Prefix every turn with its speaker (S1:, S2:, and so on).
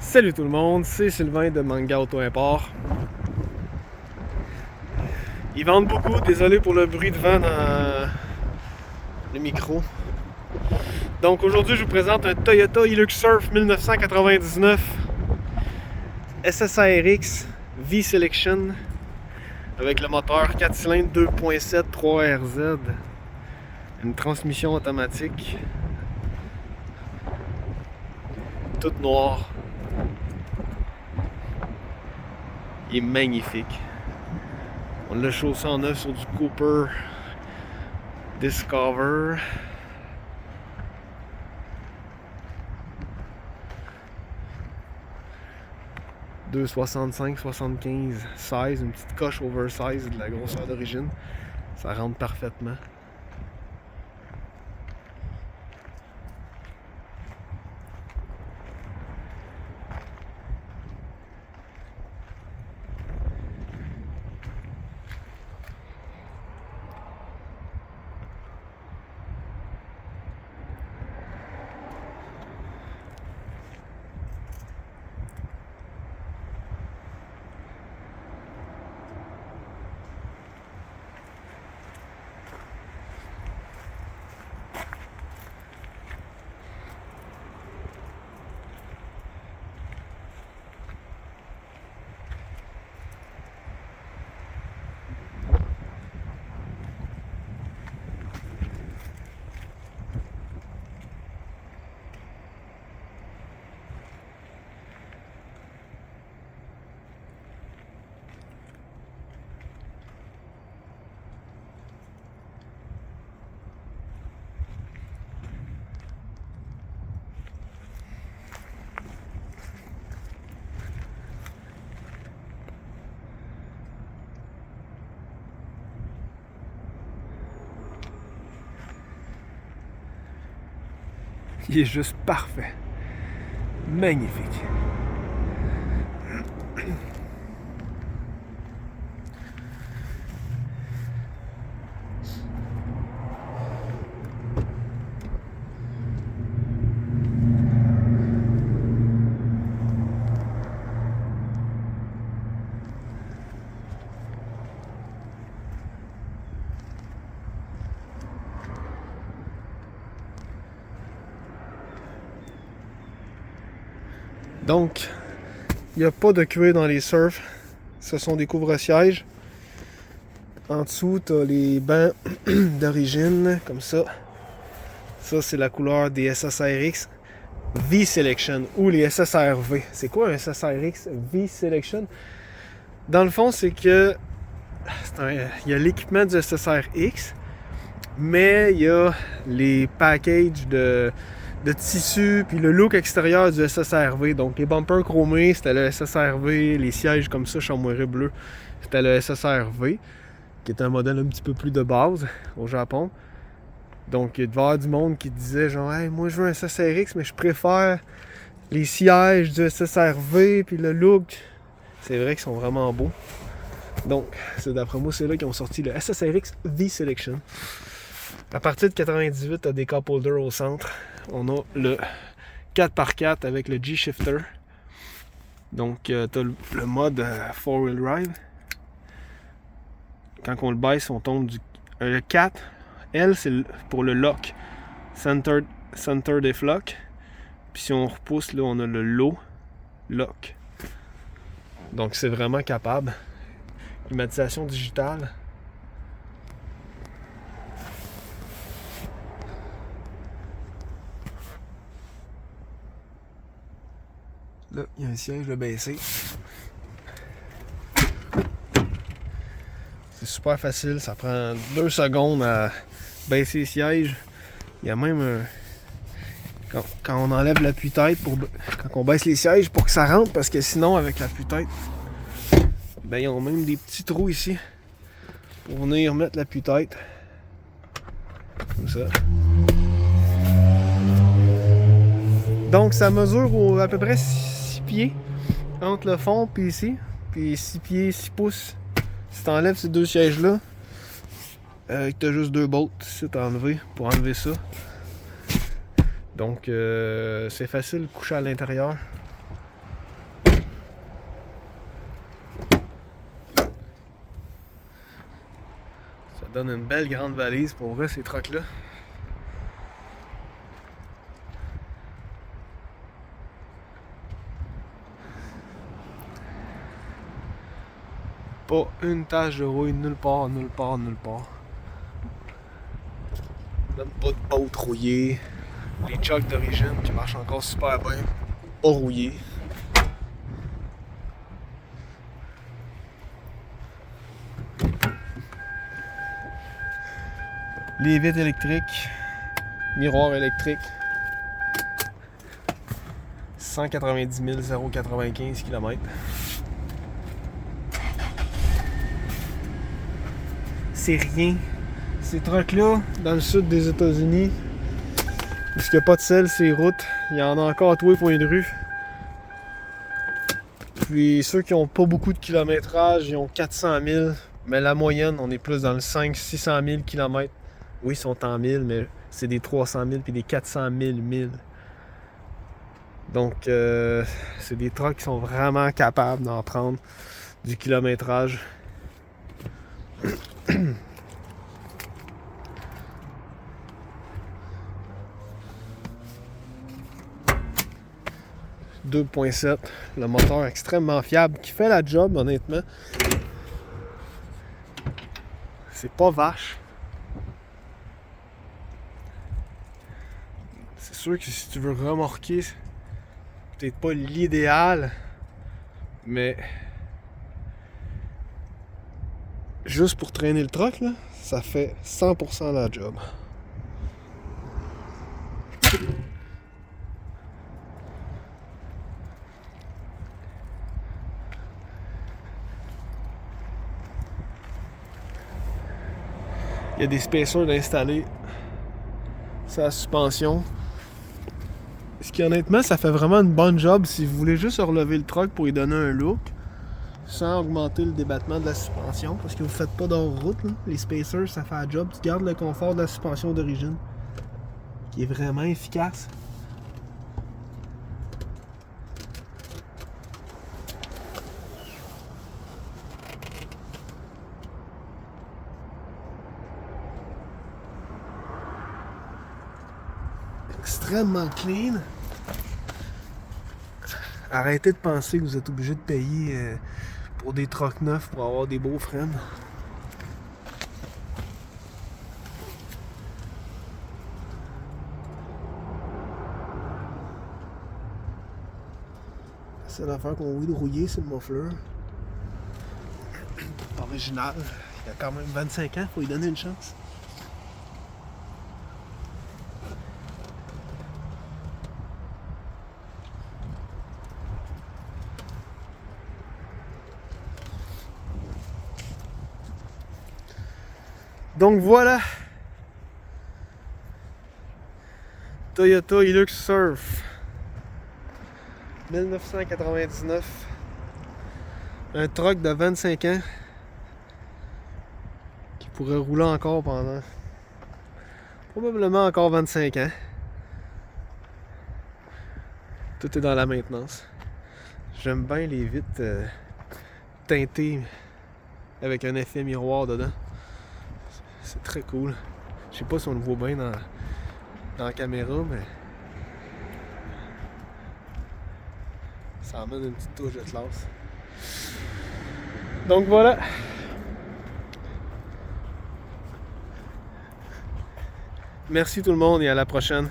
S1: Salut tout le monde, c'est Sylvain de Manga Auto Import. Ils vendent beaucoup, désolé pour le bruit de vent dans le micro. Donc aujourd'hui je vous présente un Toyota Hilux Surf 1999 SSRX V-Selection avec le moteur 4 cylindres 2.7 3RZ, une transmission automatique, toute noire. Il est magnifique. On l'a chaussé en neuf sur du Cooper Discover. « 2,65-75 size, une petite coche oversize de la grosseur d'origine. Ça rentre parfaitement. Il est juste parfait. Magnifique. Donc, il n'y a pas de cuir dans les surfs. Ce sont des couvre-sièges. En dessous, tu as les bancs d'origine, comme ça. Ça, c'est la couleur des SSRX V-Selection ou les SSRV. C'est quoi un SSRX V-Selection? Dans le fond, c'est que il y a l'équipement du SSRX, mais il y a les packages de tissu, puis le look extérieur du SSRV. Donc les bumpers chromés, c'était le SSRV, les sièges comme ça, chamoiré bleu, c'était le SSRV, qui est un modèle un petit peu plus de base au Japon. Donc il devait y avoir du monde qui disait genre hey, moi je veux un SSRX, mais je préfère les sièges du SSRV, puis le look. C'est vrai qu'ils sont vraiment beaux. Donc, c'est d'après moi, c'est là qu'ils ont sorti le SSRX V-Selection. À partir de 98, tu as des cup holders au centre. On a le 4x4 avec le G-Shifter. Donc, tu as le mode 4-wheel drive. Quand on le baisse, on tombe du... le 4, L, c'est pour le lock. Center des lock. Puis si on repousse, là, on a le low lock. Donc, c'est vraiment capable. Climatisation digitale. Là, il y a un siège de baissé. C'est super facile, ça prend 2 secondes à baisser le siège. Il y a même un... Quand on enlève l'appui-tête, quand on baisse les sièges pour que ça rentre, parce que sinon, avec l'appui-tête, ben, ils ont même des petits trous ici pour venir mettre l'appui-tête. Comme ça. Donc, ça mesure à peu près 6 pieds entre le fond et ici. Puis 6 pieds, 6 pouces. Si tu enlèves ces deux sièges-là, tu as juste 2 bolts ici à enlever pour enlever ça. Donc, c'est facile de coucher à l'intérieur. donne une belle grande valise pour vrai, ces trucks-là. Pas une tache de rouille nulle part, nulle part, nulle part. Même pas de bottes rouillées. Les chucks d'origine qui marchent encore super bien. Pas rouillés. Les vitres électriques. Miroir électrique. 190 095 km. C'est rien. Ces trucks-là, dans le sud des États-Unis, parce qu'il n'y a pas de sel sur les routes, il y en a encore à tous les points de rue. Puis ceux qui n'ont pas beaucoup de kilométrage, ils ont 400 000, mais la moyenne, on est plus dans le 500-600 000 km. Oui, ils sont en 1000, mais c'est des 300 000 puis des 400 000 milles. Donc, c'est des trucks qui sont vraiment capables d'en prendre du kilométrage. 2.7, le moteur extrêmement fiable qui fait la job honnêtement. C'est pas vache. C'est sûr que si tu veux remorquer, c'est peut-être pas l'idéal, mais juste pour traîner le truck, là, ça fait 100% la job. Il y a des spacers installés sur la suspension. Ce qui honnêtement, ça fait vraiment une bonne job si vous voulez juste relever le truck pour lui donner un look sans augmenter le débattement de la suspension parce que vous faites pas d'hors-route. Les spacers, ça fait la job. Tu gardes le confort de la suspension d'origine qui est vraiment efficace. Extrêmement clean. Arrêtez de penser que vous êtes obligé de payer pour des trucks neufs pour avoir des beaux freins. La seule affaire qu'on veut de rouiller, c'est le muffler. Original. Il a quand même 25 ans, faut lui donner une chance. Donc voilà, Toyota Hilux Surf 1999, un truck de 25 ans qui pourrait rouler encore pendant probablement encore 25 ans. Tout est dans la maintenance. J'aime bien les vitres teintées avec un effet miroir dedans. C'est très cool. Je sais pas si on le voit bien dans la caméra, mais ça amène une petite touche de classe. Donc voilà. Merci tout le monde et à la prochaine.